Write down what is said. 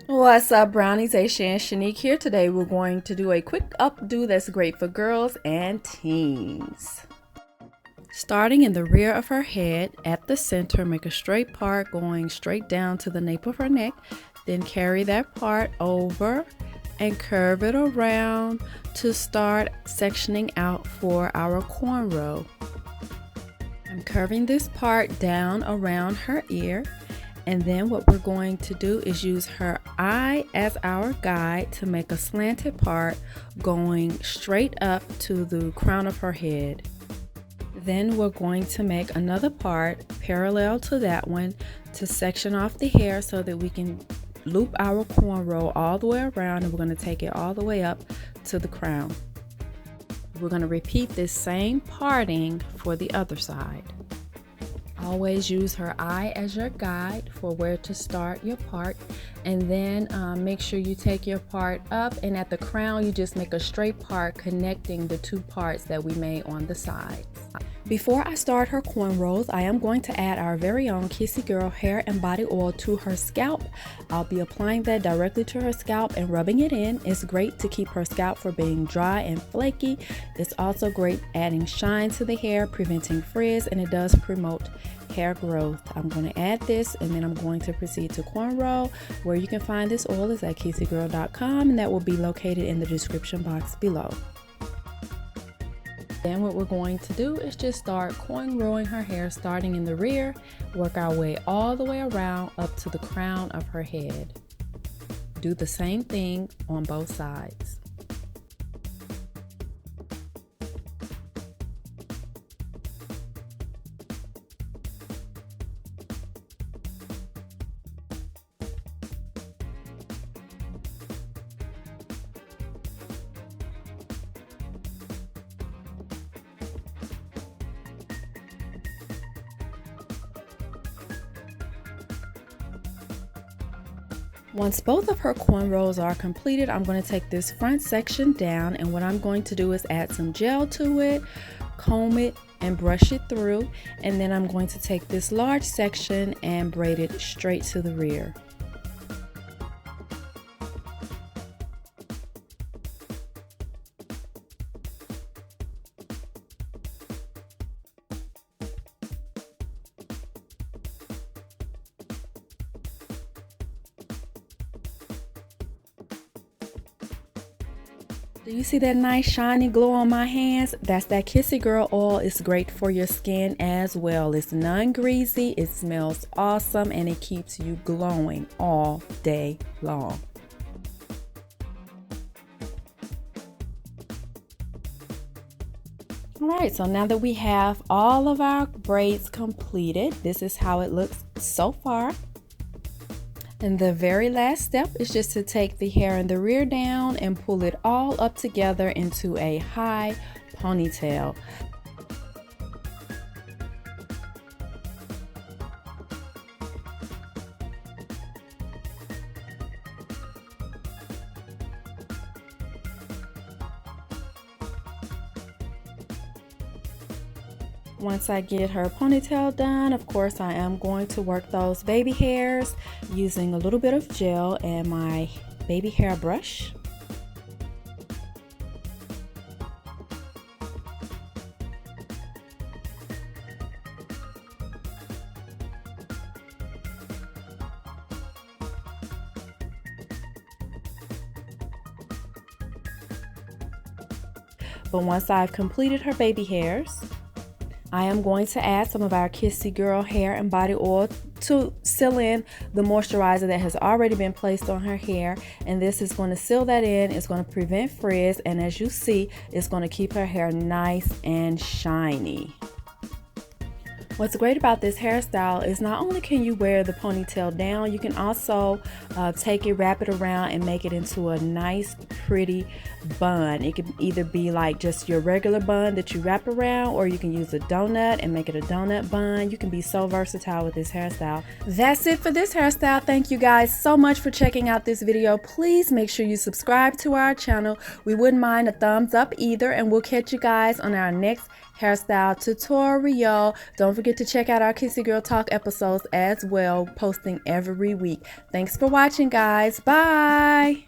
What's up, brownies? Aisha and Shanique here. Today we're going to do a quick updo that's great for girls and teens. Starting in the rear of her head, at the center, make a straight part going straight down to the nape of her neck. Then carry that part over and curve it around to start sectioning out for our cornrow. I'm curving this part down around her ear. And then what we're going to do is use her eye as our guide to make a slanted part going straight up to the crown of her head. Then we're going to make another part parallel to that one to section off the hair so that we can loop our cornrow all the way around, and we're going to take it all the way up to the crown. We're going to repeat this same parting for the other side. Always use her eye as your guide for where to start your part, and then make sure you take your part up, and at the crown you just make a straight part connecting the two parts that we made on the sides. Before I start her cornrows, I am going to add our very own Kissy Girl hair and body oil to her scalp. I'll be applying that directly to her scalp and rubbing it in. It's great to keep her scalp from being dry and flaky. It's also great adding shine to the hair, preventing frizz, and it does promote hair growth. I'm going to add this, and then I'm going to proceed to cornrow. Where you can find this oil is at kissygirl.com, and that will be located in the description box below. Then what we're going to do is just start cornrowing her hair, starting in the rear, work our way all the way around up to the crown of her head. Do the same thing on both sides. Once both of her cornrows are completed, I'm going to take this front section down, and what I'm going to do is add some gel to it, comb it, and brush it through, and then I'm going to take this large section and braid it straight to the rear. Do you see that nice shiny glow on my hands? That's that Kissy Girl oil. It's great for your skin as well. It's non-greasy, it smells awesome, and it keeps you glowing all day long. Alright, so now that we have all of our braids completed, this is how it looks so far. And the very last step is just to take the hair in the rear down and pull it all up together into a high ponytail. Once I get her ponytail done, of course, I am going to work those baby hairs using a little bit of gel and my baby hair brush. But once I've completed her baby hairs, I am going to add some of our Kissy Girl hair and body oil to seal in the moisturizer that has already been placed on her hair, and this is going to seal that in. It's going to prevent frizz, and as you see, it's going to keep her hair nice and shiny. What's great about this hairstyle is not only can you wear the ponytail down, you can also take it, wrap it around, and make it into a nice, pretty bun. It can either be like just your regular bun that you wrap around, or you can use a donut and make it a donut bun. You can be so versatile with this hairstyle. That's it for this hairstyle. Thank you guys so much for checking out this video. Please make sure you subscribe to our channel. We wouldn't mind a thumbs up either, and we'll catch you guys on our next hairstyle tutorial. Don't forget forget to check out our Kissy Girl Talk episodes as well, posting every week. Thanks for watching, guys. Bye.